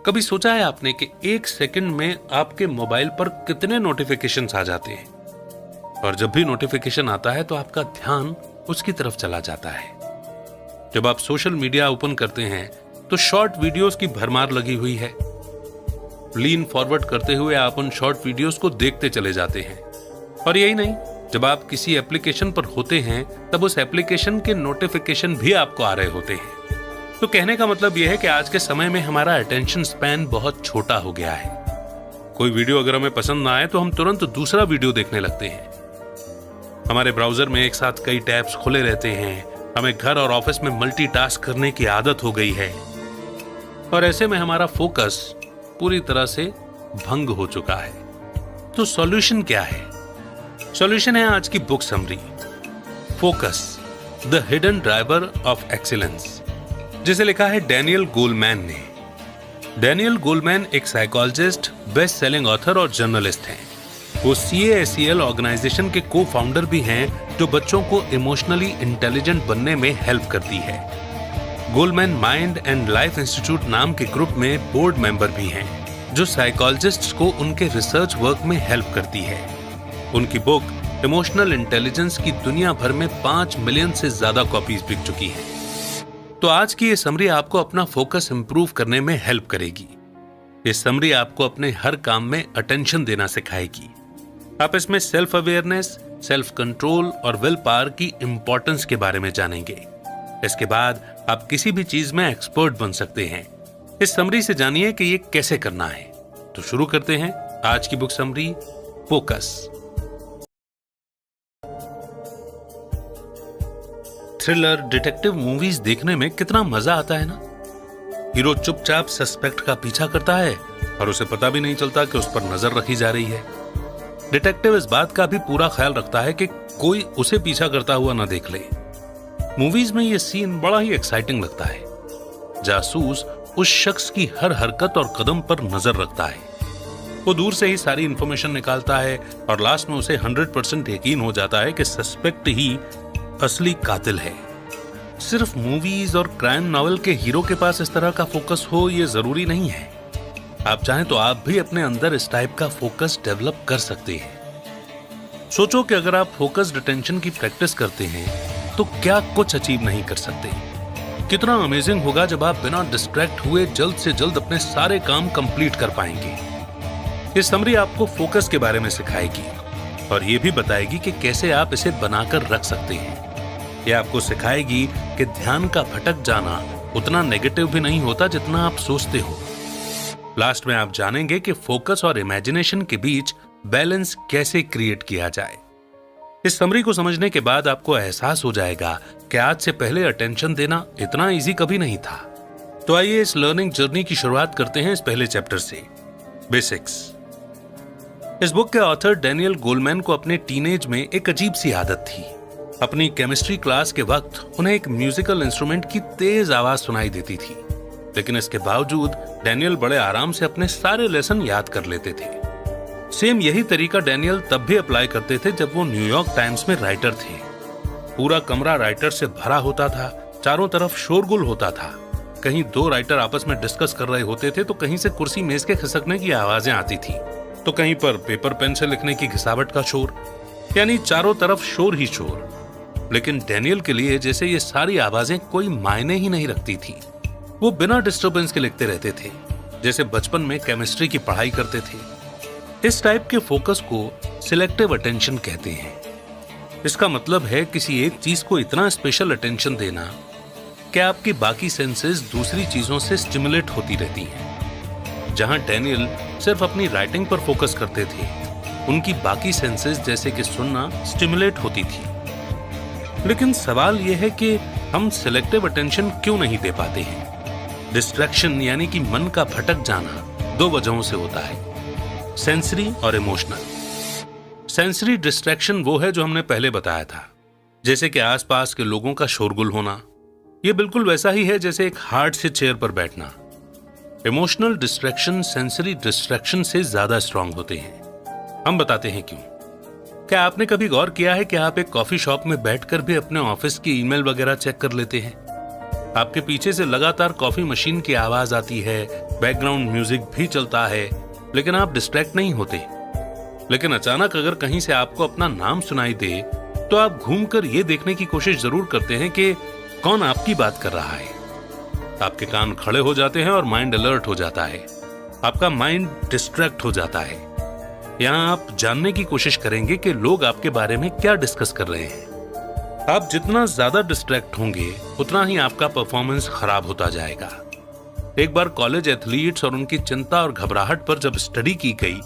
कभी सोचा है आपने कि एक सेकंड में आपके मोबाइल पर कितने नोटिफिकेशंस आ जाते हैं, और जब भी नोटिफिकेशन आता है तो आपका ध्यान उसकी तरफ चला जाता है। जब आप सोशल मीडिया ओपन करते हैं तो शॉर्ट वीडियोस की भरमार लगी हुई है। लीन फॉरवर्ड करते हुए आप उन शॉर्ट वीडियोस को देखते चले जाते हैं। और यही नहीं, जब आप किसी एप्लीकेशन पर होते हैं तब उस एप्लीकेशन के नोटिफिकेशन भी आपको आ रहे होते हैं। तो कहने का मतलब यह है कि आज के समय में हमारा अटेंशन स्पैन बहुत छोटा हो गया है। कोई वीडियो अगर हमें पसंद ना आए तो हम तुरंत दूसरा वीडियो देखने लगते हैं। हमारे ब्राउजर में एक साथ कई टैब्स खुले रहते हैं। हमें घर और ऑफिस में मल्टीटास्क करने की आदत हो गई है, और ऐसे में हमारा फोकस पूरी तरह से भंग हो चुका है। तो सॉल्यूशन क्या है? सॉल्यूशन है आज की book summary, focus, the hidden driver of excellence, जिसे लिखा है डैनियल गोलमैन ने। डैनियल गोलमैन एक साइकोलॉजिस्ट, बेस्ट सेलिंग ऑथर और जर्नलिस्ट हैं। वो CASEL ऑर्गेनाइजेशन के को फाउंडर भी हैं, जो बच्चों को इमोशनली इंटेलिजेंट बनने में हेल्प करती है। Goleman mind and life institute नाम के ग्रुप में बोर्ड मेंबर भी हैं, जो साइकोलॉजिस्ट्स को उनके रिसर्च वर्क में हेल्प करती है। उनकी बुक इमोशनल इंटेलिजेंस की दुनिया भर में 5 मिलियन से ज्यादा कॉपीज बिक चुकी हैं। तो आज की ये समरी आपको अपना फोकस इंप्रूव करने में हेल्प करेगी। ये समरी आपको अपने हर काम में अटेंशन देना सिखाएगी। आप इसमें सेल्फ अवेयरनेस, सेल्फ कंट्रोल और विल पावर की इंपॉर्टेंस के बारे में जानेंगे। इसके बाद आप किसी भी चीज में एक्सपर्ट बन सकते हैं। इस समरी से जानिए कि ये कैसे करना है। तो शुरू करते हैं आज की book summary, focus. Thriller, detective movies देखने में कितना मजा आता है ना। हीरो चुपचाप सस्पेक्ट का पीछा करता है और उसे पता भी नहीं चलता कि उस पर नजर रखी जा रही है। डिटेक्टिव इस बात का भी पूरा ख्याल रखता है कि कोई उसे पीछा करता हुआ ना देख ले। मूवीज में यह सीन बड़ा ही एक्साइटिंग लगता है। जासूस उस शख्स की हर हरकत और कदम पर नजर रखता है। वो दूर से ही सारी इंफॉर्मेशन निकालता है और लास्ट में उसे 100% यकीन हो जाता है कि सस्पेक्ट ही असली कातिल है। सिर्फ मूवीज और क्राइम नॉवेल के हीरो के पास इस तरह का फोकस हो ये जरूरी नहीं है। आप चाहें तो आप भी अपने अंदर इस टाइप का फोकस डेवलप कर सकते हैं। सोचो कि अगर आप फोकस्ड अटेंशन की प्रैक्टिस करते हैं तो क्या कुछ अचीव नहीं कर सकते। कितना अमेजिंग होगा जब आप बिना डिस्ट्रैक्ट हुए जल्द से जल्द अपने सारे काम कंप्लीट कर पाएंगे। ये समरी आपको फोकस के बारे में सिखाएगी और ये भी बताएगी कि कैसे आप इसे बनाकर रख सकते हैं। ये आपको सिखाएगी कि ध्यान का भटक जाना उतना नेगेटिव भी नहीं होता जितना आप सोचते हो। लास्ट में आप जानेंगे कि फोकस और इमेजिनेशन के बीच बैलेंस कैसे क्रिएट किया जाए। इस समरी को समझने के बाद आपको एहसास हो जाएगा कि आज से पहले अटेंशन देना इतना इजी कभी नहीं था। तो आइए इस लर्निंग जर्नी की शुरुआत करते हैं इस पहले चैप्टर से, बेसिक्स। इस बुक के ऑथर डैनियल गोलमैन को अपने टीनेज में एक अजीब सी आदत थी। अपनी केमिस्ट्री क्लास के वक्त उन्हें एक म्यूजिकल इंस्ट्रूमेंट की तेज आवाज सुनाई देती थी, लेकिन इसके बावजूद डैनियल बड़े आराम से अपने सारे लेसन याद कर लेते थे। सेम यही तरीका डैनियल तब भी अप्लाई करते थे जब वो न्यूयॉर्क टाइम्स में राइटर थे। पूरा कमरा राइटर से भरा होता था, चारों तरफ शोरगुल होता था। कहीं दो राइटर आपस में डिस्कस कर रहे होते थे तो कहीं से कुर्सी मेज के खिसकने की आवाजें आती थी, तो कहीं पर पेपर पेन से लिखने की घिसावट का शोर, यानी चारों तरफ शोर ही शोर। लेकिन डैनियल के लिए जैसे ये सारी आवाजें कोई मायने ही नहीं रखती थी। वो बिना डिस्टरबेंस के लिखते रहते थे, जैसे बचपन में केमिस्ट्री की पढ़ाई करते थे। इस टाइप के फोकस को सिलेक्टिव अटेंशन कहते हैं। इसका मतलब है किसी एक चीज को इतना स्पेशल अटेंशन देना कि आपकी बाकी सेंसेस दूसरी चीजों से स्टिमुलेट होती रहती हैं। जहां डैनियल सिर्फ अपनी राइटिंग पर फोकस करते थे, उनकी बाकी सेंसेस जैसे कि सुनना स्टिमुलेट होती थी। लेकिन सवाल यह है कि हम सिलेक्टिव अटेंशन क्यों नहीं दे पाते हैं? डिस्ट्रैक्शन यानी कि मन का भटक जाना 2 वजहों से होता है, सेंसरी और इमोशनल। सेंसरी डिस्ट्रैक्शन वो है जो हमने पहले बताया था, जैसे कि आसपास के लोगों का शोरगुल होना। यह बिल्कुल वैसा ही है जैसे एक हार्ड से चेयर पर बैठना। इमोशनल डिस्ट्रैक्शन सेंसरी डिस्ट्रैक्शन से ज्यादा स्ट्रांग होते हैं। हम बताते हैं क्यों। क्या आपने कभी गौर किया है कि आप एक कॉफी शॉप में बैठकर भी अपने ऑफिस की ईमेल वगैरह चेक कर लेते हैं? आपके पीछे से लगातार कॉफी मशीन की आवाज आती है, बैकग्राउंड म्यूजिक भी चलता है, लेकिन आप डिस्ट्रैक्ट नहीं होते। लेकिन अचानक अगर कहीं से आपको अपना नाम सुनाई दे तो आप घूमकर यह देखने की कोशिश जरूर करते हैं कि कौन आपकी बात कर रहा है। आपके कान खड़े हो जाते हैं और माइंड अलर्ट हो जाता है। आपका माइंड डिस्ट्रैक्ट हो जाता है। यहां आप जानने की कोशिश करेंगे कि लोग आपके बारे में क्या डिस्कस कर रहे हैं। आप जितना ज्यादा डिस्ट्रैक्ट होंगे उतना ही आपका परफॉर्मेंस खराब होता जाएगा। एक बार कॉलेज एथलीट्स और उनकी चिंता और घबराहट पर जब स्टडी की गई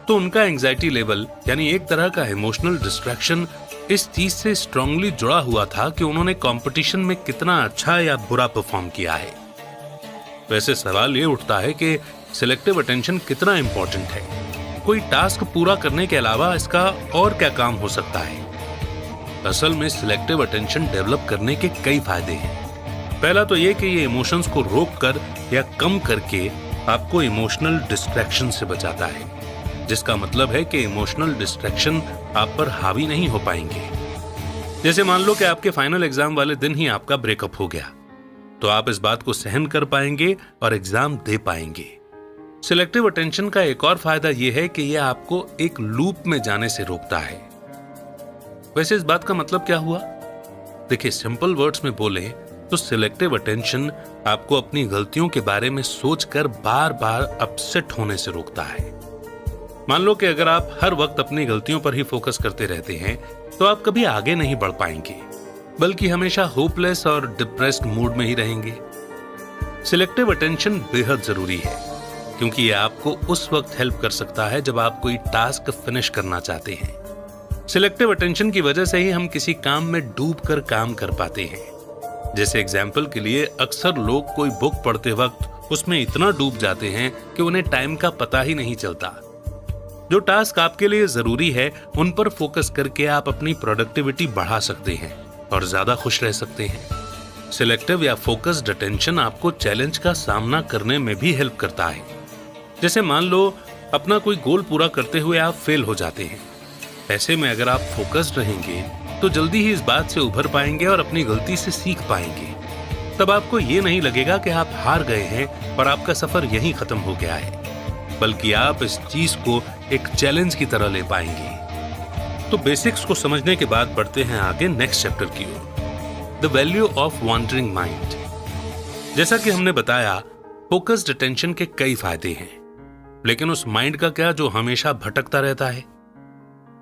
तो उनका एंजाइटी लेवल यानी एक तरह का इमोशनल डिस्ट्रैक्शन इस चीज से स्ट्रांगली जुड़ा हुआ था कि उन्होंने कंपटीशन में कितना अच्छा या बुरा परफॉर्म किया है। वैसे सवाल ये उठता है कि सिलेक्टिव अटेंशन कितना इंपॉर्टेंट है। कोई टास्क पूरा करने के अलावा इसका और क्या काम हो सकता है? असल में सिलेक्टिव अटेंशन डेवलप करने के कई फायदे हैं। पहला तो ये कि ये इमोशंस को रोककर या कम करके आपको इमोशनल डिस्ट्रैक्शन से बचाता है, जिसका मतलब है कि इमोशनल डिस्ट्रैक्शन आप पर हावी नहीं हो पाएंगे। जैसे मान लो कि आपके फाइनल एग्जाम वाले दिन ही आपका ब्रेकअप हो गया, तो आप इस बात को सहन कर पाएंगे और एग्जाम दे पाएंगे। सिलेक्टिव अटेंशन का एक और फायदा यह है कि यह आपको एक लूप में जाने से रोकता है। वैसे इस बात का मतलब क्या हुआ? देखिए, सिंपल वर्ड्स में बोले तो सिलेक्टिव अटेंशन आपको अपनी गलतियों के बारे में सोचकर बार बार अपसेट होने से रोकता है। मान लो कि अगर आप हर वक्त अपनी गलतियों पर ही फोकस करते रहते हैं तो आप कभी आगे नहीं बढ़ पाएंगे, बल्कि हमेशा होपलेस और डिप्रेस्ड मूड में ही रहेंगे। सिलेक्टिव अटेंशन बेहद जरूरी है क्योंकि यह आपको उस वक्त हेल्प कर सकता है जब आप कोई टास्क फिनिश करना चाहते हैं। सिलेक्टिव अटेंशन की वजह से ही हम किसी काम में डूब कर काम कर पाते हैं। जैसे एग्जाम्पल के लिए, अक्सर लोग कोई बुक पढ़ते वक्त उसमें इतना डूब जाते हैं कि उन्हें टाइम का पता ही नहीं चलता। जो टास्क आपके लिए जरूरी है उन पर फोकस करके आप अपनी प्रोडक्टिविटी बढ़ा सकते हैं और ज्यादा खुश रह सकते हैं। सिलेक्टिव या फोकस्ड अटेंशन आपको चैलेंज का सामना करने में भी हेल्प करता है। जैसे मान लो अपना कोई गोल पूरा करते हुए आप फेल हो जाते हैं। ऐसे में अगर आप फोकस्ड रहेंगे तो जल्दी ही इस बात से उभर पाएंगे और अपनी गलती से सीख पाएंगे। तब आपको ये नहीं लगेगा कि आप हार गए हैं और आपका सफर यहीं खत्म हो गया है, बल्कि आप इस चीज को एक चैलेंज की तरह ले पाएंगे। तो बेसिक्स को समझने के बाद बढ़ते हैं आगे नेक्स्ट चैप्टर की ओर, the value of wandering mind. जैसा कि हमने बताया, फोकस्ड अटेंशन के कई फायदे हैं, लेकिन उस माइंड का क्या जो हमेशा भटकता रहता है?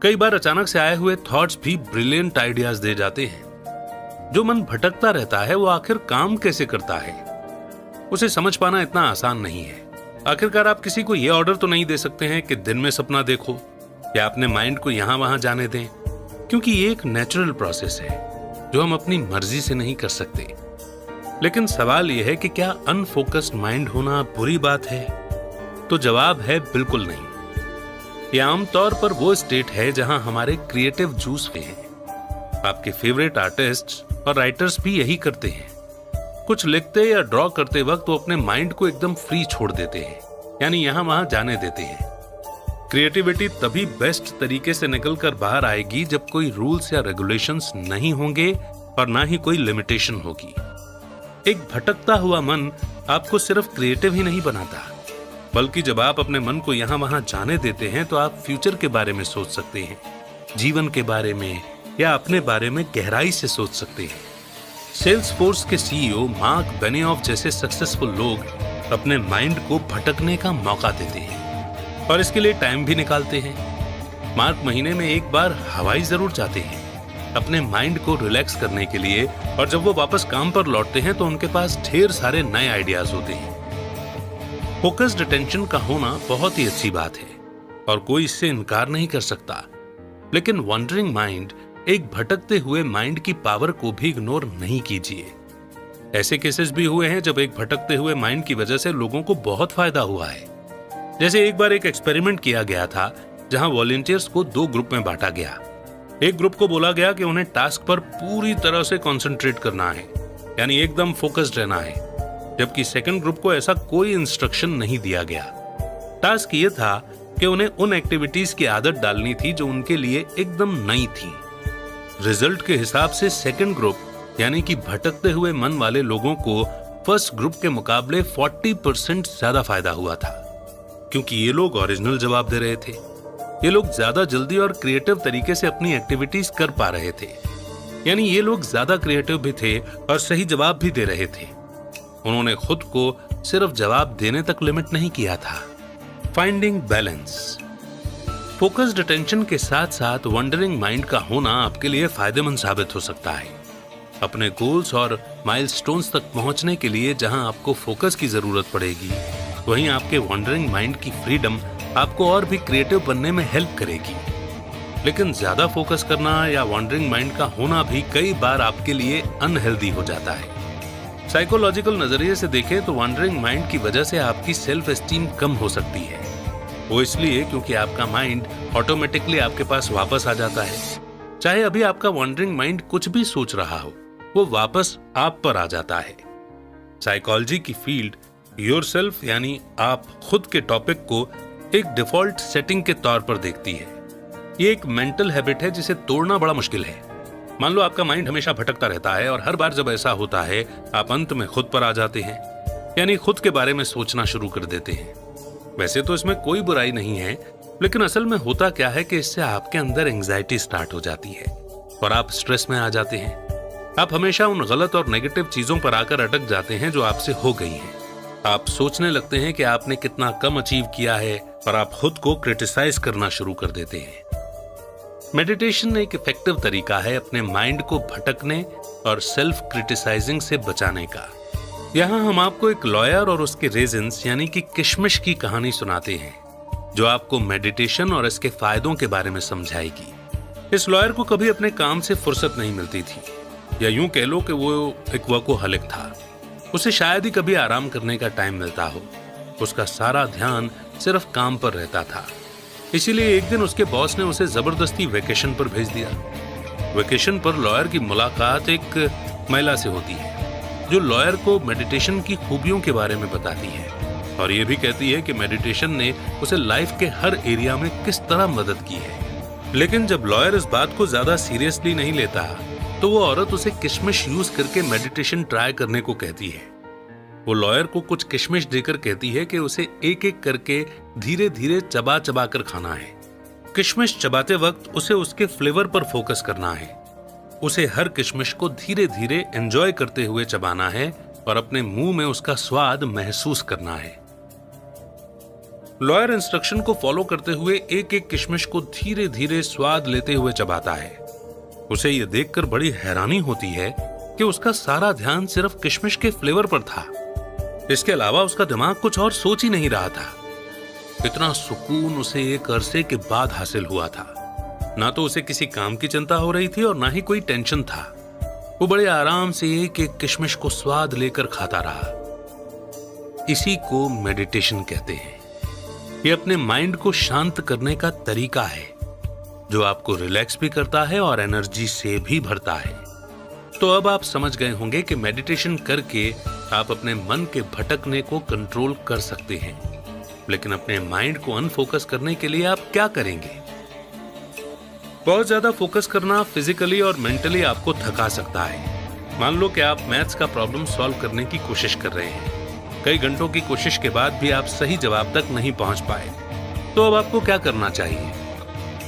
कई बार अचानक से आए हुए थॉट्स भी ब्रिलियंट आइडियाज दे जाते हैं। जो मन भटकता रहता है वो आखिर काम कैसे करता है, उसे समझ पाना इतना आसान नहीं है। आखिरकार आप किसी को यह ऑर्डर तो नहीं दे सकते हैं कि दिन में सपना देखो या अपने माइंड को यहां वहां जाने दें, क्योंकि ये एक नेचुरल प्रोसेस है जो हम अपनी मर्जी से नहीं कर सकते। लेकिन सवाल यह है कि क्या अनफोकस्ड माइंड होना बुरी बात है? तो जवाब है बिल्कुल नहीं। यह आमतौर पर वो स्टेट है जहां हमारे क्रिएटिव जूस में है। आपके फेवरेट आर्टिस्ट्स और राइटर्स भी यही करते हैं। कुछ लिखते या ड्रॉ करते वक्त वो अपने माइंड को एकदम फ्री छोड़ देते हैं, यानी यहां वहां जाने देते हैं। क्रिएटिविटी तभी बेस्ट तरीके से निकल कर बाहर आएगी जब कोई रूल्स या रेगुलेशंस नहीं होंगे और ना ही कोई लिमिटेशन होगी। एक भटकता हुआ मन आपको सिर्फ क्रिएटिव ही नहीं बनाता, बल्कि जब आप अपने मन को यहां वहां जाने देते हैं तो आप फ्यूचर के बारे में सोच सकते हैं, जीवन के बारे में या अपने बारे में गहराई से सोच सकते हैं। सेल्सफोर्स के सीईओ मार्क बेनियोफ जैसे सक्सेसफुल लोग अपने माइंड को भटकने का मौका देते हैं और इसके लिए टाइम भी निकालते हैं। मार्क महीने में एक बार हवाई जरूर जाते हैं अपने माइंड को रिलैक्स करने के लिए, और जब वो वापस काम पर लौटते हैं तो उनके पास ढेर सारे नए आइडियाज होते हैं। फोकस्ड अटेंशन का होना बहुत ही अच्छी बात है और कोई इससे इनकार नहीं कर सकता, लेकिन वॉन्डरिंग माइंड, एक भटकते हुए माइंड की पावर को भी इग्नोर नहीं कीजिए। ऐसे केसेस भी हुए हैं जब एक भटकते हुए माइंड की वजह से लोगों को बहुत फायदा हुआ है। जैसे एक बार एक एक्सपेरिमेंट किया गया था जहां वॉलंटियर्स को 2 ग्रुप में बांटा गया। एक ग्रुप को बोला गया कि उन्हें टास्क पर पूरी तरह से कंसंट्रेट करना है, यानी एकदम फोकस्ड रहना है, जबकि सेकंड ग्रुप को ऐसा कोई इंस्ट्रक्शन नहीं दिया गया। टास्क ये था कि उन्हें उन एक्टिविटीज की आदत डालनी थी जो उनके लिए एकदम नई थी। रिजल्ट के हिसाब से सेकंड ग्रुप यानी कि भटकते हुए मन वाले लोगों को फर्स्ट ग्रुप के मुकाबले 40% ज्यादा फायदा हुआ था, क्योंकि ये लोग ओरिजिनल जवाब दे रहे थे। ये लोग ज्यादा जल्दी और क्रिएटिव तरीके से अपनी एक्टिविटीज कर पा रहे थे, यानी ये लोग ज्यादा क्रिएटिव भी थे और सही जवाब भी दे रहे थे। उन्होंने खुद को सिर्फ जवाब देने तक लिमिट नहीं किया था। Finding balance. फोकस्ड अटेंशन के साथ साथ वंडरिंग माइंड का होना आपके लिए फायदेमंद साबित हो सकता है। अपने गोल्स और माइलस्टोन्स तक पहुंचने के लिए जहां आपको फोकस की जरूरत पड़ेगी, वहीं आपके वंडरिंग माइंड की फ्रीडम आपको और भी क्रिएटिव बनने में हेल्प करेगी। लेकिन ज्यादा फोकस करना या वंडरिंग माइंड का होना भी कई बार आपके लिए अनहेल्दी हो जाता है। साइकोलॉजिकल नजरिए से देखें तो वंडरिंग माइंड की वजह से आपकी सेल्फ एस्टीम कम हो सकती है। वो इसलिए क्योंकि आपका माइंड ऑटोमेटिकली आपके पास वापस आ जाता है। चाहे अभी आपका वंडरिंग माइंड कुछ भी सोच रहा हो, वो वापस आप पर आ जाता है। साइकोलॉजी की फील्ड योरसेल्फ यानी आप खुद के टॉपिक को एक डिफॉल्ट सेटिंग के तौर पर देखती है। ये एक मेंटल हैबिट है जिसे तोड़ना बड़ा मुश्किल है। मान लो आपका माइंड हमेशा भटकता रहता है और हर बार जब ऐसा होता है आप अंत में खुद पर आ जाते हैं, यानी खुद के बारे में सोचना शुरू कर देते हैं। वैसे तो इसमें कोई बुराई नहीं है, लेकिन असल में होता क्या है कि इससे आपके अंदर एंजाइटी स्टार्ट हो जाती है और आप स्ट्रेस में आ जाते हैं। आप हमेशा उन गलत और नेगेटिव चीजों पर आकर अटक जाते हैं जो आपसे हो गई हैं। आप सोचने लगते हैं कि आपने कितना कम अचीव किया है और आप खुद को क्रिटिसाइज करना शुरू कर देते हैं। मेडिटेशन एक इफेक्टिव तरीका है अपने माइंड को भटकने और सेल्फ क्रिटिसाइजिंग से बचाने का। यहाँ हम आपको एक लॉयर और उसके रेजिन्स यानी कि किशमिश की कहानी सुनाते हैं, जो आपको मेडिटेशन और इसके फायदों के बारे में समझाएगी। इस लॉयर को कभी अपने काम से फुर्सत नहीं मिलती थी, या यूं कह लो कि वो एक वर्कोहॉलिक था। उसे शायद ही कभी आराम करने का टाइम मिलता हो। उसका सारा ध्यान सिर्फ काम पर रहता था। इसीलिए एक दिन उसके बॉस ने उसे जबरदस्ती वेकेशन पर भेज दिया। वेकेशन पर लॉयर की मुलाकात एक महिला से होती है, जो लॉयर को मेडिटेशन की खूबियों के बारे में बताती है और ये भी कहती है कि मेडिटेशन ने उसे लाइफ के हर एरिया में किस तरह मदद की है। लेकिन जब लॉयर इस बात को ज्यादा सीरियसली नहीं लेता, तो वो औरत उसे किशमिश यूज करके मेडिटेशन ट्राई करने को कहती है। वो लॉयर को कुछ किशमिश देकर कहती है कि उसे एक एक करके धीरे धीरे चबा चबा कर खाना है। किशमिश चबाते वक्त उसे उसके फ्लेवर पर फोकस करना है। उसे हर किशमिश को धीरे धीरे एंजॉय करते हुए चबाना है और अपने मुंह में उसका स्वाद महसूस करना है। लॉयर इंस्ट्रक्शन को फॉलो करते हुए एक एक किशमिश को धीरे धीरे स्वाद लेते हुए चबाता है। उसे यह देखकर बड़ी हैरानी होती है कि उसका सारा ध्यान सिर्फ किशमिश के फ्लेवर पर था। इसके अलावा उसका दिमाग कुछ और सोच ही नहीं रहा था। इतना सुकून उसे एक अरसे के बाद हासिल हुआ था। ना तो उसे किसी काम की चिंता हो रही थी और ना ही कोई टेंशन था। वो बड़े आराम से एक एक किशमिश को स्वाद लेकर खाता रहा। इसी को मेडिटेशन कहते हैं। ये अपने माइंड को शांत करने का तरीका है, जो आपको रिलैक्स भी करता है और एनर्जी से भी भरता है। तो अब आप समझ गए होंगे कि मेडिटेशन करके आप अपने मन के भटकने को कंट्रोल कर सकते हैं। लेकिन अपने माइंड को अनफोकस करने के लिए आप क्या करेंगे? बहुत ज्यादा फोकस करना फिजिकली और मेंटली आपको थका सकता है। मान लो कि आप मैथ्स का प्रॉब्लम सॉल्व करने की कोशिश कर रहे हैं। कई घंटों की कोशिश के बाद भी आप सही जवाब तक नहीं पहुंच पाए, तो अब आपको क्या करना चाहिए?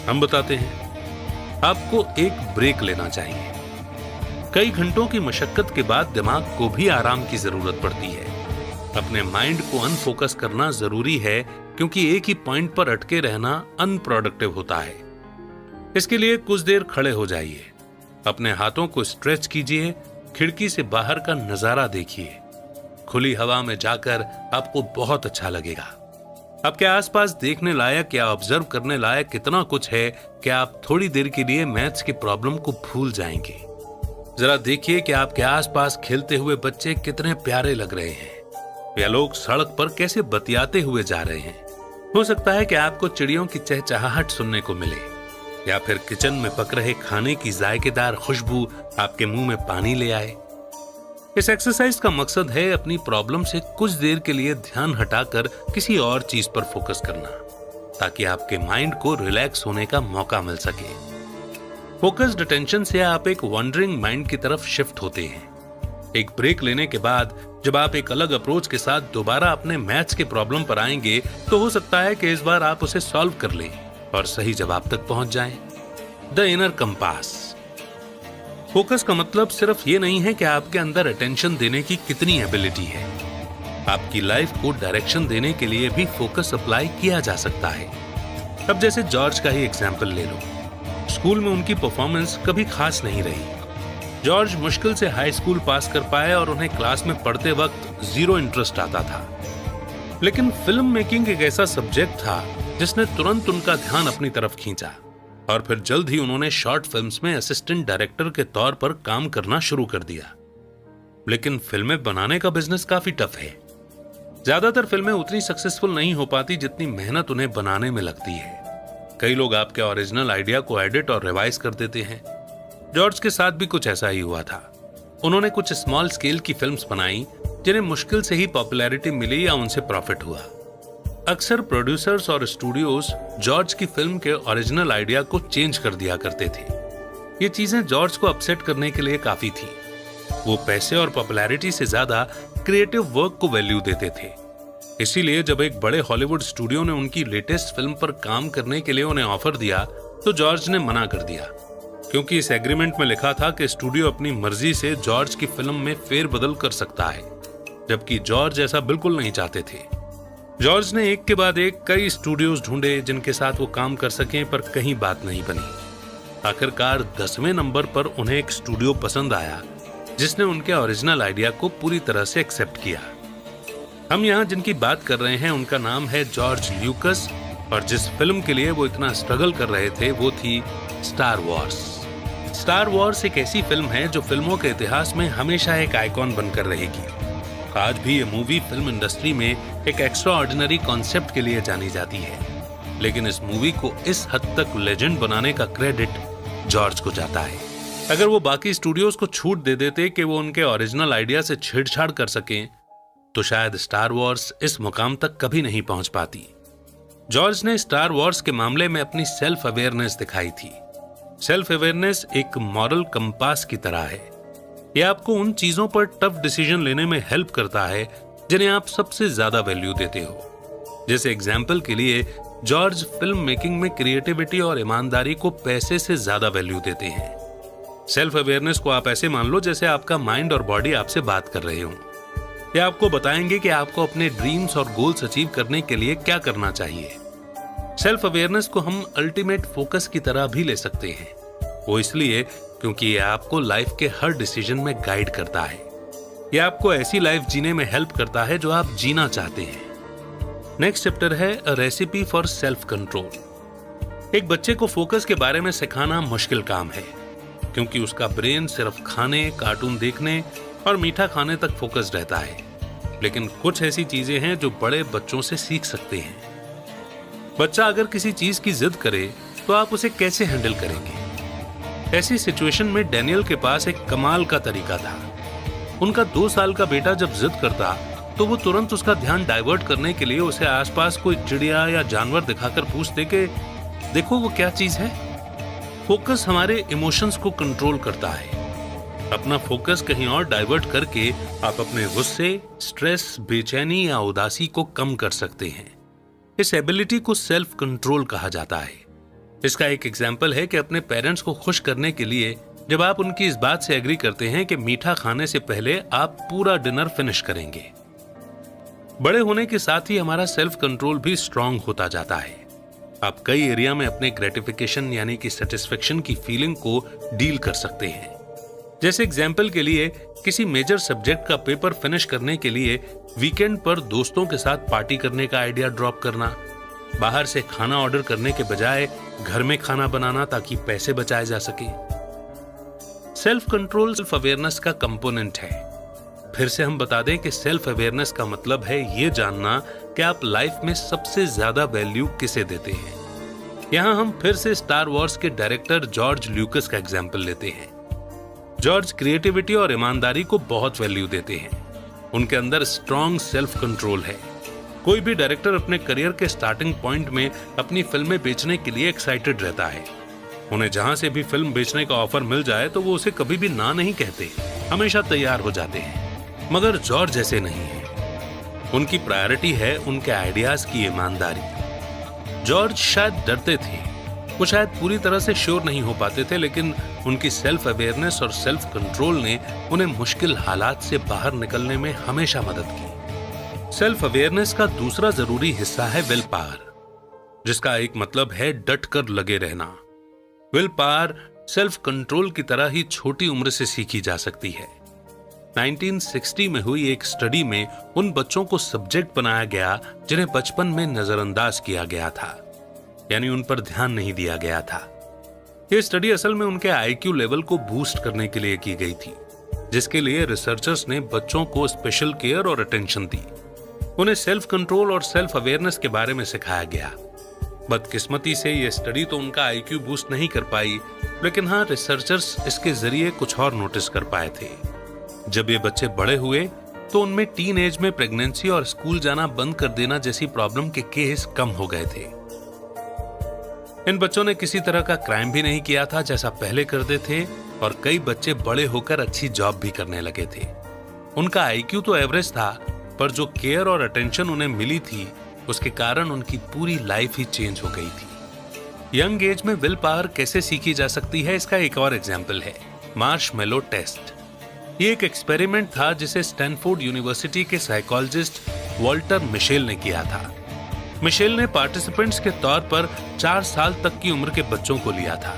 हम बताते हैं। आपको एक ब्रेक लेना चाहिए। कई घंटों की मशक्कत के बाद दिमाग को भी आराम की जरूरत पड़ती है। अपने माइंड को अनफोकस करना जरूरी है, क्योंकि एक ही पॉइंट पर अटके रहना अनप्रोडक्टिव होता है। इसके लिए कुछ देर खड़े हो जाइए, अपने हाथों को स्ट्रेच कीजिए, खिड़की से बाहर का नजारा देखिए। खुली हवा में जाकर आपको बहुत अच्छा लगेगा। आपके आसपास देखने लायक या ऑब्जर्व करने लायक कितना कुछ है कि आप थोड़ी देर के लिए मैथ्स की प्रॉब्लम को भूल जाएंगे। जरा देखिए कि आपके आसपास खेलते हुए बच्चे कितने प्यारे लग रहे हैं, या लोग सड़क पर कैसे बतियाते हुए जा रहे हैं। हो सकता है कि आपको चिड़ियों की चहचहाहट सुनने को मिले, या फिर किचन में पक रहे खाने की जायकेदार खुशबू आपके मुंह में पानी ले आए। इस एक्सरसाइज का मकसद है अपनी प्रॉब्लम से कुछ देर के लिए ध्यान हटाकर किसी और चीज पर फोकस करना, ताकि आपके माइंड को रिलैक्स होने का मौका मिल सके। फोकस्ड अटेंशन से आप एक वंडरिंग माइंड की तरफ शिफ्ट होते हैं। एक ब्रेक लेने के बाद जब आप एक अलग अप्रोच के साथ दोबारा अपने मैथ्स के प्रॉब्लम पर आएंगे तो हो सकता है कि इस बार आप उसे सॉल्व कर लें और सही जवाब तक पहुंच जाएं। The inner compass. फोकस का मतलब सिर्फ ये नहीं है कि आपके अंदर अटेंशन देने की कितनी एबिलिटी है। आपकी लाइफ को डायरेक्शन देने के लिए भी फोकस अप्लाई किया जा सकता है। अब जैसे जॉर्ज का ही एग्जाम्पल ले लो। स्कूल में उनकी परफॉर्मेंस कभी खास नहीं रही। जॉर्ज मुश्किल से हाई स्कूल पास कर पाए और उन्हें क्लास में पढ़ते वक्त 0 इंटरेस्ट आता था। लेकिन फिल्म मेकिंग एक ऐसा सब्जेक्ट था जिसने तुरंत उनका ध्यान अपनी तरफ खींचा और फिर जल्द ही उन्होंने शॉर्ट फिल्म्स में असिस्टेंट डायरेक्टर के तौर पर काम करना शुरू कर दिया। लेकिन फिल्में बनाने का बिजनेस काफी टफ है। ज्यादातर फिल्में उतनी सक्सेसफुल नहीं हो पाती जितनी मेहनत उन्हें बनाने में लगती है। कई लोग आपके ओरिजिनल आइडिया को एडिट और रिवाइज कर देते हैं। जॉर्ज के साथ भी कुछ ऐसा ही हुआ था। उन्होंने कुछ स्मॉल स्केल की फिल्म्स बनाई जिन्हें मुश्किल से ही पॉपुलैरिटी मिली या उनसे प्रॉफिट हुआ। अक्सर प्रोड्यूसर्स और स्टूडियोज जॉर्ज की फिल्म के ओरिजिनल आइडिया को चेंज कर दिया करते थे। ये चीजें जॉर्ज को अपसेट करने के लिए काफी थी। वो पैसे और पॉपुलैरिटी से ज्यादा क्रिएटिव वर्क को वैल्यू देते थे। इसीलिए जब एक बड़े हॉलीवुड स्टूडियो ने उनकी लेटेस्ट फिल्म पर काम करने के लिए उन्हें ऑफर दिया तो जॉर्ज ने मना कर दिया, क्योंकि इस एग्रीमेंट में लिखा था कि स्टूडियो अपनी मर्जी से जॉर्ज की फिल्म में फेरबदल कर सकता है, जबकि जॉर्ज ऐसा बिल्कुल नहीं चाहते थे। जॉर्ज ने एक के बाद एक कई स्टूडियोज ढूंढे जिनके साथ वो काम कर सकें, पर कहीं बात नहीं बनी। आखिरकार 10वें नंबर पर उन्हें एक स्टूडियो पसंद आया जिसने उनके ओरिजिनल आइडिया को पूरी तरह से एक्सेप्ट किया। हम यहाँ जिनकी बात कर रहे हैं उनका नाम है जॉर्ज ल्यूकस, और जिस फिल्म के लिए वो इतना स्ट्रगल कर रहे थे वो थी स्टार वॉर्स। स्टार वॉर्स एक ऐसी फिल्म है जो फिल्मों के इतिहास में हमेशा एक आइकॉन बनकर रहेगी। आज भी ये मूवी फिल्म इंडस्ट्री में एक एक्स्ट्राऑर्डिनरी कॉन्सेप्ट के लिए जानी जाती है, लेकिन इस मूवी को इस हद तक लेजेंड बनाने का क्रेडिट जॉर्ज को जाता है। अगर वो बाकी स्टूडियोज को छूट दे देते कि वो उनके ओरिजिनल आइडिया से छेड़छाड़ कर सकें तो शायद स्टार वॉर्स इस मुकाम तक कभी नहीं पहुंच पाती। जॉर्ज ने स्टार वॉर्स के मामले में अपनी सेल्फ अवेयरनेस दिखाई थी। सेल्फ अवेयरनेस एक मॉरल कंपास की तरह है। यह आपको उन चीजों पर टफ डिसीजन लेने में हेल्प करता है जिन्हें आप सबसे ज्यादा वैल्यू देते हो। जैसे एग्जाम्पल के लिए जॉर्ज फिल्म मेकिंग में क्रिएटिविटी और ईमानदारी को पैसे से ज्यादा वैल्यू देते हैं। सेल्फ अवेयरनेस को आप ऐसे मान लो जैसे आपका माइंड और बॉडी आपसे बात कर रहे हो। ये आपको बताएंगे कि आपको अपने ड्रीम्स और गोल्स अचीव करने के लिए क्या करना चाहिए। सेल्फ अवेयरनेस को हम अल्टीमेट फोकस की तरह भी ले सकते हैं। वो इसलिए क्योंकि ये आपको लाइफ के हर डिसीजन में गाइड करता है। ये आपको ऐसी लाइफ जीने में हेल्प करता है जो आप जीना चाहते हैं। नेक्स्ट चैप्टर है अ रेसिपी फॉर सेल्फ कंट्रोल। एक बच्चे को फोकस के बारे में सिखाना मुश्किल काम है, क्योंकि उसका ब्रेन सिर्फ खाने, कार्टून देखने और मीठा खाने तक फोकस्ड रहता है। लेकिन कुछ ऐसी चीजें हैं जो बड़े बच्चों से सीख सकते हैं। बच्चा अगर किसी चीज की जिद करे तो आप उसे कैसे हैंडल करेंगे? ऐसी सिचुएशन में डैनियल के पास एक कमाल का तरीका था। उनका 2 साल का बेटा जब जिद करता तो वो तुरंत उसका ध्यान डाइवर्ट करने के लिए उसे आसपास कोई चिड़िया या जानवर दिखाकर पूछते कि देखो वो क्या चीज है। फोकस हमारे इमोशंस को कंट्रोल करता है। अपना फोकस कहीं और डाइवर्ट करके आप अपने गुस्से, स्ट्रेस, बेचैनी या उदासी को कम कर सकते हैं। इस एबिलिटी को सेल्फ कंट्रोल कहा जाता है। इसका एक एग्जाम्पल है कि अपने पेरेंट्स को खुश करने के लिए जब आप उनकी इस बात से एग्री करते हैं कि मीठा खाने से पहले आप पूरा डिनर फिनिश करेंगे। बड़े होने के साथ ही हमारा सेल्फ कंट्रोल भी स्ट्रांग होता जाता है। आप कई एरिया में अपने ग्रेटिफिकेशन यानी कि सेटिस्फेक्शन की फीलिंग को डील कर सकते हैं। जैसे एग्जाम्पल के लिए किसी मेजर सब्जेक्ट का पेपर फिनिश करने के लिए वीकेंड पर दोस्तों के साथ पार्टी करने का आइडिया ड्रॉप करना, बाहर से खाना ऑर्डर करने के बजाय घर में खाना बनाना ताकि पैसे बचाए जा सके। सेल्फ कंट्रोल सेल्फ अवेयरनेस का कंपोनेंट है। फिर से हम बता दें कि सेल्फ अवेयरनेस का मतलब है ये जानना कि आप लाइफ में सबसे ज्यादा वैल्यू किसे देते हैं। यहां हम फिर से स्टार वॉर्स के डायरेक्टर जॉर्ज ल्यूकस का एग्जाम्पल लेते हैं। जॉर्ज क्रिएटिविटी और ईमानदारी को बहुत वैल्यू देते हैं। उनके अंदर स्ट्रॉन्ग सेल्फ कंट्रोल है। कोई भी डायरेक्टर अपने करियर के स्टार्टिंग पॉइंट में अपनी फिल्में बेचने के लिए एक्साइटेड रहता है। उन्हें जहां से भी फिल्म बेचने का ऑफर मिल जाए तो वो उसे कभी भी ना नहीं कहते, हमेशा तैयार हो जाते हैं। मगर जॉर्ज ऐसे नहीं है। उनकी प्रायोरिटी है उनके आइडियाज की ईमानदारी। जॉर्ज शायद डरते थे, वो शायद पूरी तरह से श्योर नहीं हो पाते थे, लेकिन उनकी सेल्फ अवेयरनेस और सेल्फ कंट्रोल ने उन्हें मुश्किल हालात से बाहर निकलने में हमेशा मदद की। सेल्फ अवेयरनेस का दूसरा जरूरी हिस्सा है विल पावर, जिसका एक मतलब है डट कर लगे रहना। विल पावर सेल्फ कंट्रोल की तरह ही छोटी उम्र से सीखी जा सकती है। 1960 में हुई एक स्टडी में उन बच्चों को सब्जेक्ट बनाया गया जिन्हें बचपन में नजरअंदाज किया गया था, यानी उन पर ध्यान नहीं दिया गया था। यह स्टडी असल में उनके आईक्यू लेवल को बूस्ट करने के लिए की गई थी, जिसके लिए रिसर्चर्स ने बच्चों को स्पेशल केयर और अटेंशन दी। उन्हें सेल्फ कंट्रोल और सेल्फ अवेयरनेस के बारे में सिखाया गया। बदकिस्मती से यह स्टडी तो उनका आईक्यू बूस्ट नहीं कर पाई, लेकिन हाँ, रिसर्चर्स इसके जरिए कुछ और नोटिस कर पाए थे। जब ये बच्चे बड़े हुए तो उनमें टीन एज में प्रेगनेंसी और स्कूल जाना बंद कर देना जैसी प्रॉब्लम के केस कम हो गए थे। इन बच्चों ने किसी तरह का क्राइम भी नहीं किया था जैसा पहले करते थे, और कई बच्चे बड़े होकर अच्छी जॉब भी करने लगे थे। उनका आईक्यू तो एवरेज था, पर जो केयर और अटेंशन उन्हें मिली थी उसके कारण उनकी पूरी लाइफ ही चेंज हो गई थी। यंग एज में विल पावर कैसे सीखी जा सकती है, इसका एक और एग्जाम्पल है मार्शमेलो टेस्ट। ये एक एक्सपेरिमेंट था जिसे स्टैनफोर्ड यूनिवर्सिटी के साइकोलॉजिस्ट वॉल्टर मिशेल ने किया था। मिशेल ने पार्टिसिपेंट्स के तौर पर 4 साल तक की उम्र के बच्चों को लिया था।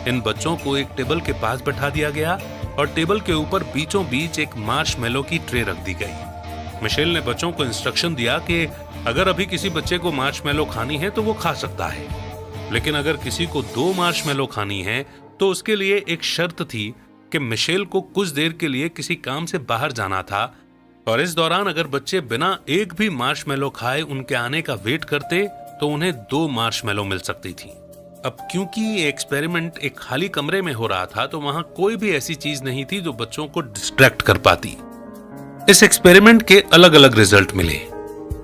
इन बच्चों को एक टेबल के पास बैठा दिया गया और टेबल के ऊपर बीचों बीच एक मार्शमेलो की ट्रे रख दी गई। मिशेल ने बच्चों को इंस्ट्रक्शन दिया कि अगर अभी किसी बच्चे को मार्शमेलो खानी है तो वो खा सकता है, लेकिन अगर किसी को 2 मार्शमेलो खानी है तो उसके लिए एक शर्त थी कि मिशेल को कुछ देर के लिए किसी काम से बाहर जाना था, और इस दौरान अगर बच्चे बिना एक भी मार्शमेलो खाए उनके आने का वेट करते तो उन्हें 2 मार्शमेलो मिल सकती थी। अब क्योंकि ये एक्सपेरिमेंट एक खाली कमरे में हो रहा था तो वहां कोई भी ऐसी चीज नहीं थी जो बच्चों को डिस्ट्रैक्ट कर पाती। इस एक्सपेरिमेंट के अलग अलग रिजल्ट मिले।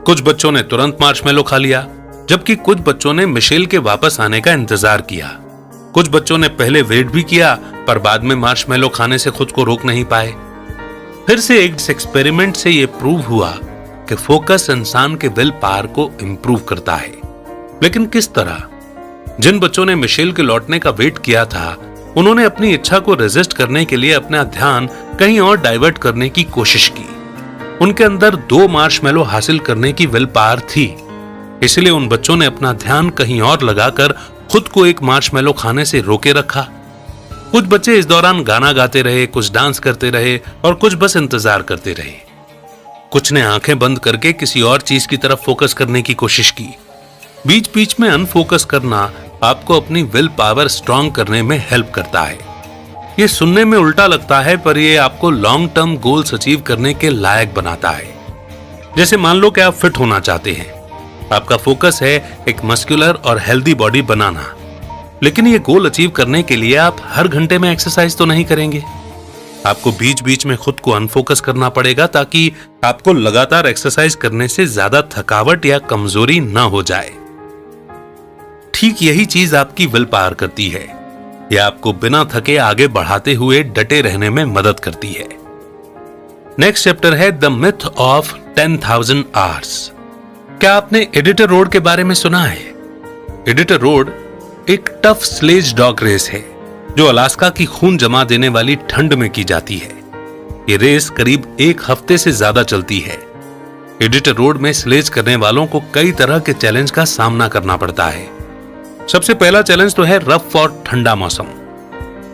कुछ बच्चों ने तुरंत मार्शमेलो खा लिया, जबकि कुछ बच्चों ने मिशेल के वापस आने का इंतजार किया। कुछ बच्चों ने पहले वेट भी किया पर बाद में मार्शमेलो खाने से खुद को रोक नहीं पाए। फिर से एक एक्सपेरिमेंट से यह प्रूव हुआ कि फोकस इंसान के विल पावर को इंप्रूव करता है। लेकिन किस तरह? जिन बच्चों ने मिशेल के लौटने का वेट किया था, उन्होंने अपनी इच्छा को रेजिस्ट करने के लिए अपना ध्यान कहीं और डाइवर्ट करने की कोशिश की। उनके अंदर 2 मार्शमेलो हासिल करने की विल पावर थी, इसलिए उन बच्चों ने अपना ध्यान कहीं और लगाकर खुद को एक मार्शमेलो खाने से रोके रखा। कुछ बच्चे इस दौरान गाना गाते रहे, कुछ डांस करते रहे और कुछ बस इंतजार करते रहे। कुछ ने आंखें बंद करके किसी और चीज की तरफ फोकस करने की कोशिश की। बीच बीच में अनफोकस करना आपको अपनी विल पावर स्ट्रांग करने में हेल्प करता है। यह सुनने में उल्टा लगता है, पर यह आपको लॉन्ग टर्म गोल्स अचीव करने के लायक बनाता है। जैसे मान लो कि आप फिट होना चाहते हैं, आपका फोकस है एक मस्कुलर और हेल्दी बॉडी बनाना, लेकिन ये गोल अचीव करने के लिए आप हर घंटे में एक्सरसाइज तो नहीं करेंगे। आपको बीच बीच में खुद को अनफोकस करना पड़ेगा ताकि आपको लगातार एक्सरसाइज करने से ज्यादा थकावट या कमजोरी ना हो जाए। ठीक यही चीज आपकी विल पावर करती है। यह आपको बिना थके आगे बढ़ाते हुए डटे रहने में मदद करती है। नेक्स्ट चैप्टर है द मिथ ऑफ 10,000 आवर्स। क्या आपने एडिटर रोड के बारे में सुना है? एडिटर रोड एक टफ स्लेज डॉग रेस है जो अलास्का की खून जमा देने वाली ठंड में की जाती है। ये रेस करीब 1 हफ्ते से ज्यादा चलती है। एडिटर रोड में स्लेज करने वालों को कई तरह के चैलेंज का सामना करना पड़ता है। सबसे पहला चैलेंज तो है रफ और ठंडा मौसम।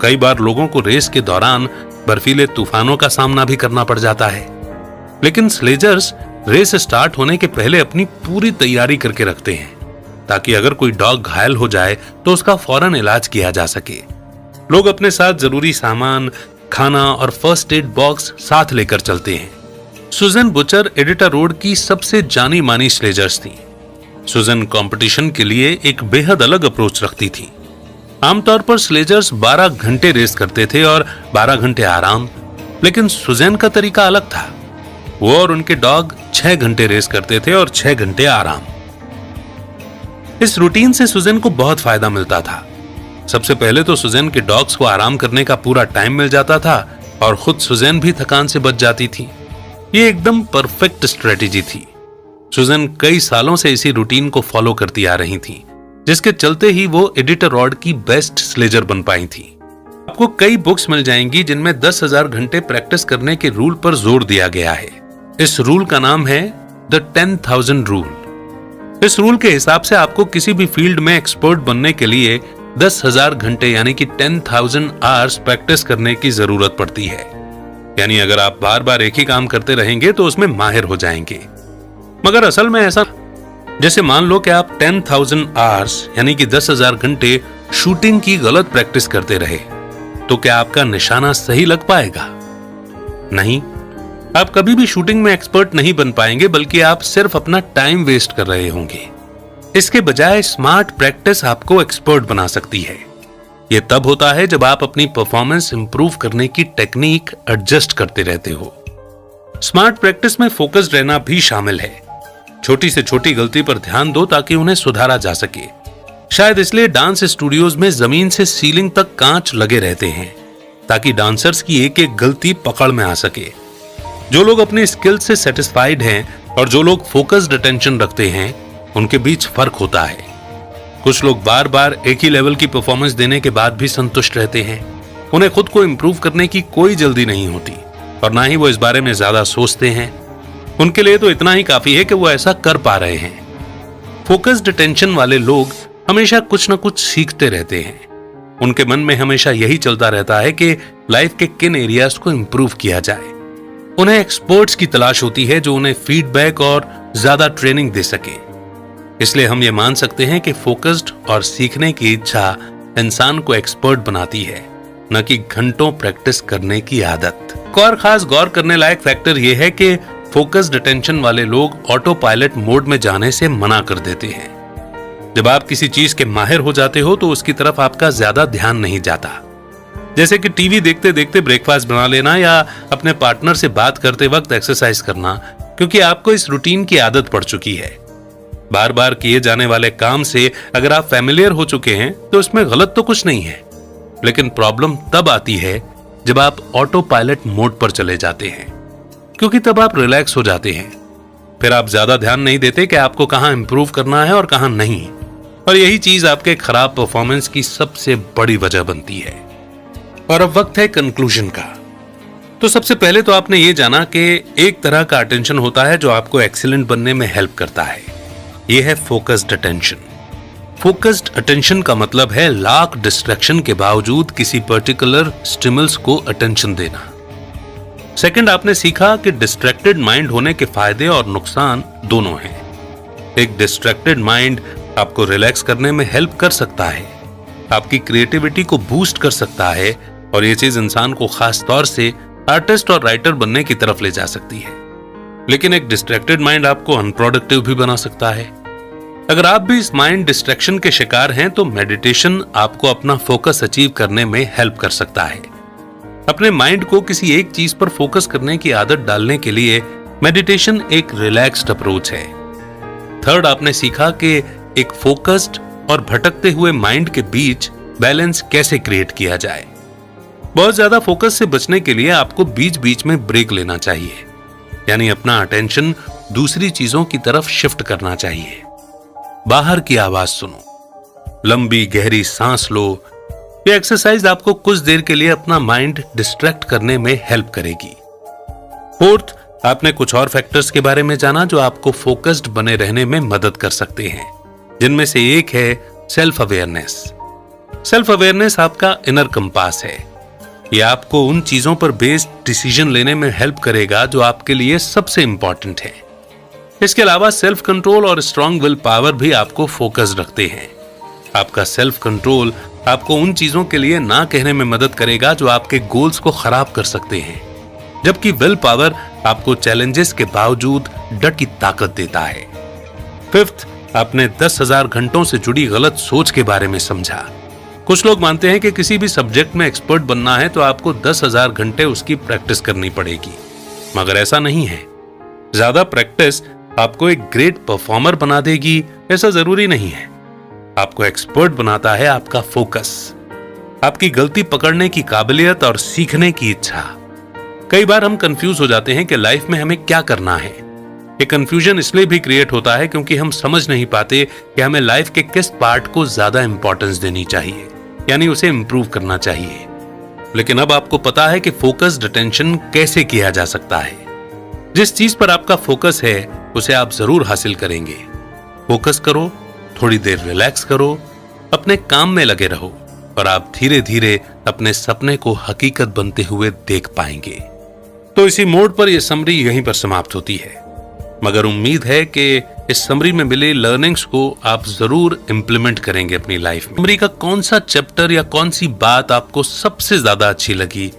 कई बार लोगों को रेस के दौरान बर्फीले तूफानों का सामना भी करना पड़ जाता है, लेकिन स्लेजर्स रेस स्टार्ट होने के पहले अपनी पूरी तैयारी करके रखते हैं ताकि अगर कोई डॉग घायल हो जाए तो उसका फौरन इलाज किया जा सके। लोग अपने साथ जरूरी सामान, खाना और फर्स्ट एड बॉक्स साथ लेकर चलते हैं। सुजन बुचर एडिटर रोड की सबसे जानी मानी स्लेजर्स थी। सुजन कंपटीशन के लिए एक बेहद अलग अप्रोच रखती थी। आमतौर पर स्लेजर्स 12 घंटे रेस करते थे और 12 घंटे आराम, लेकिन सुजैन का तरीका अलग था। वो और उनके डॉग 6 घंटे रेस करते थे और 6 घंटे आराम। इस रूटीन से सुजैन को बहुत फायदा मिलता था। सबसे पहले तो सुजैन के डॉग्स को आराम करने का पूरा टाइम मिल जाता था और खुद सुजैन भी थकान से बच जाती थी। ये एकदम परफेक्ट स्ट्रेटेजी थी। सुजैन कई सालों से इसी रूटीन को फॉलो करती आ रही थी, जिसके चलते ही वो एडिटरॉड की बेस्ट स्लेजर बन पाई थी। आपको कई बुक्स मिल जाएंगी जिनमें 10,000 घंटे प्रैक्टिस करने के रूल पर जोर दिया गया है। इस रूल का नाम है द 10,000 रूल। इस रूल के हिसाब से आपको किसी भी फील्ड में एक्सपर्ट बनने के लिए 10,000 घंटे यानी कि 10,000 आवर्स प्रैक्टिस करने की जरूरत पड़ती है। यानी अगर आप बार बार एक ही काम करते रहेंगे तो उसमें माहिर हो जाएंगे। मगर असल में ऐसा, जैसे मान लो कि आप 10,000 आवर्स यानी कि 10,000 घंटे शूटिंग की गलत प्रैक्टिस करते रहे, तो क्या आपका निशाना सही लग पाएगा? नहीं, आप कभी भी शूटिंग में एक्सपर्ट नहीं बन पाएंगे, बल्कि आप सिर्फ अपना टाइम वेस्ट कर रहे होंगे। इसके बजाय स्मार्ट प्रैक्टिस आपको एक्सपर्ट बना सकती है। यह तब होता है जब आप अपनी परफॉर्मेंस इंप्रूव करने की टेक्निक एडजस्ट करते रहते हो। स्मार्ट प्रैक्टिस में फोकस्ड रहना भी शामिल है। छोटी से छोटी गलती पर ध्यान दो ताकि उन्हें सुधारा जा सके। शायद इसलिए डांस स्टूडियोज में जमीन से सीलिंग तक कांच लगे रहते हैं, ताकि डांसर्स की एक एक गलती पकड़ में आ सके। जो लोग अपनी स्किल से सेटिस्फाइड हैं और जो लोग फोकस्ड अटेंशन रखते हैं, उनके बीच फर्क होता है। कुछ लोग बार बार एक ही लेवल की परफॉर्मेंस देने के बाद भी संतुष्ट रहते हैं। उन्हें खुद को इंप्रूव करने की कोई जल्दी नहीं होती और ना ही वो इस बारे में ज्यादा सोचते हैं। उनके लिए तो इतना ही काफी है कि वो ऐसा कर पा रहे हैं। फोकस्ड अटेंशन वाले लोग हमेशा कुछ न कुछ सीखते रहते हैं। उनके मन में हमेशा यही चलता रहता है कि लाइफ के किन एरियाज को इंप्रूव किया जाए। उन्हें एक्सपर्ट्स की तलाश होती है जो उन्हें फीडबैक और ज्यादा ट्रेनिंग दे सके। इसलिए हम ये मान सकते हैं कि फोकस्ड और सीखने की इच्छा इंसान को एक्सपर्ट बनाती है, न कि घंटों प्रैक्टिस करने की आदत। एक और खास गौर करने लायक फैक्टर यह है कि फोकस्ड अटेंशन वाले लोग ऑटो पायलट मोड में जाने से मना कर देते हैं। जब आप किसी चीज के माहिर हो जाते हो तो उसकी तरफ आपका ज्यादा ध्यान नहीं जाता। जैसे कि टीवी देखते देखते ब्रेकफास्ट बना लेना या अपने पार्टनर से बात करते वक्त एक्सरसाइज करना, क्योंकि आपको इस रूटीन की आदत पड़ चुकी है। बार बार किए जाने वाले काम से अगर आप फैमिलियर हो चुके हैं तो इसमें गलत तो कुछ नहीं है, लेकिन प्रॉब्लम तब आती है जब आप ऑटो पायलट मोड पर चले जाते हैं, क्योंकि तब आप रिलैक्स हो जाते हैं। फिर आप ज्यादा ध्यान नहीं देते कि आपको कहां इंप्रूव करना है और कहां नहीं, और यही चीज आपके खराब परफॉर्मेंस की सबसे बड़ी वजह बनती है। और अब वक्त है कंक्लूजन का। तो सबसे पहले तो आपने ये जाना कि एक तरह का अटेंशन होता है जो आपको एक्सीलेंट बनने में हेल्प करता है। यह है फोकस्ड अटेंशन। फोकस्ड अटेंशन का मतलब है लाख डिस्ट्रैक्शन के बावजूद किसी पर्टिकुलर स्टिमुलस को अटेंशन देना। सेकंड, आपने सीखा कि डिस्ट्रैक्टेड माइंड होने के फायदे और नुकसान दोनों हैं। एक डिस्ट्रैक्टेड माइंड आपको रिलैक्स करने में हेल्प कर सकता है, आपकी क्रिएटिविटी को बूस्ट कर सकता है, और ये चीज इंसान को खास तौर से आर्टिस्ट और राइटर बनने की तरफ ले जा सकती है। लेकिन एक डिस्ट्रैक्टेड माइंड आपको अनप्रोडक्टिव भी बना सकता है। अगर आप भी इस माइंड डिस्ट्रैक्शन के शिकार हैं तो मेडिटेशन आपको अपना फोकस अचीव करने में हेल्प कर सकता है। अपने माइंड को किसी एक चीज पर फोकस करने की आदत डालने के लिए मेडिटेशन एक रिलैक्स्ड अप्रोच है। थर्ड, आपने सीखा कि एक फोकस्ड और भटकते हुए माइंड के बीच बैलेंस कैसे क्रिएट किया जाए। बहुत ज्यादा फोकस से बचने के लिए आपको बीच बीच में ब्रेक लेना चाहिए, यानी अपना अटेंशन दूसरी चीजों की तरफ शिफ्ट करना चाहिए। बाहर की आवाज सुनो, लंबी गहरी सांस लो। ये एक्सरसाइज आपको कुछ देर के लिए अपना माइंड डिस्ट्रैक्ट करने में हेल्प करेगी। फोर्थ, आपने कुछ और फैक्टर्स के बारे में जाना जो आपको फोकस्ड बने रहने में मदद कर सकते हैं, जिनमें से एक है सेल्फ अवेयरनेस। सेल्फ अवेयरनेस आपका इनर कंपास है। यह आपको उन चीजों पर बेस्ड डिसीजन लेने में हेल्प करेगा जो आपके लिए सबसे इंपॉर्टेंट है। इसके अलावा सेल्फ कंट्रोल और स्ट्रॉन्ग विल पावर भी आपको फोकस्ड रखते हैं। आपका सेल्फ कंट्रोल आपको उन चीजों के लिए ना कहने में मदद करेगा जो आपके गोल्स को खराब कर सकते हैं, जबकि विल पावर आपको चैलेंजेस के बावजूद डट की ताकत देता है। फिफ्थ, आपने 10,000 घंटों से जुड़ी गलत सोच के बारे में समझा। कुछ लोग मानते हैं कि किसी भी सब्जेक्ट में एक्सपर्ट बनना है तो आपको 10,000 घंटे उसकी प्रैक्टिस करनी पड़ेगी, मगर ऐसा नहीं है। ज्यादा प्रैक्टिस आपको एक ग्रेट परफॉर्मर बना देगी, ऐसा जरूरी नहीं है। आपको एक्सपर्ट बनाता है आपका फोकस, आपकी गलती पकड़ने की काबिलियत और सीखने की इच्छा। कई बार हम कंफ्यूज हो जाते हैं कि लाइफ में हमें क्या करना है। ये कंफ्यूजन इसलिए भी क्रिएट होता है क्योंकि हम समझ नहीं पाते कि हमें लाइफ के किस पार्ट को ज्यादा इंपॉर्टेंस देनी चाहिए, यानी उसे इंप्रूव करना चाहिए। लेकिन अब आपको पता है कि फोकस्ड अटेंशन कैसे किया जा सकता है। जिस चीज पर आपका फोकस है उसे आप जरूर हासिल करेंगे। फोकस करो, थोड़ी देर रिलैक्स करो, अपने काम में लगे रहो और आप धीरे धीरे अपने सपने को हकीकत बनते हुए देख पाएंगे। तो इसी मोड पर यह समरी यहीं पर समाप्त होती है, मगर उम्मीद है कि इस समरी में मिले लर्निंग्स को आप जरूर इंप्लीमेंट करेंगे अपनी लाइफ में। समरी का कौन सा चैप्टर या कौन सी बात आपको सबसे ज्यादा अच्छी लगी,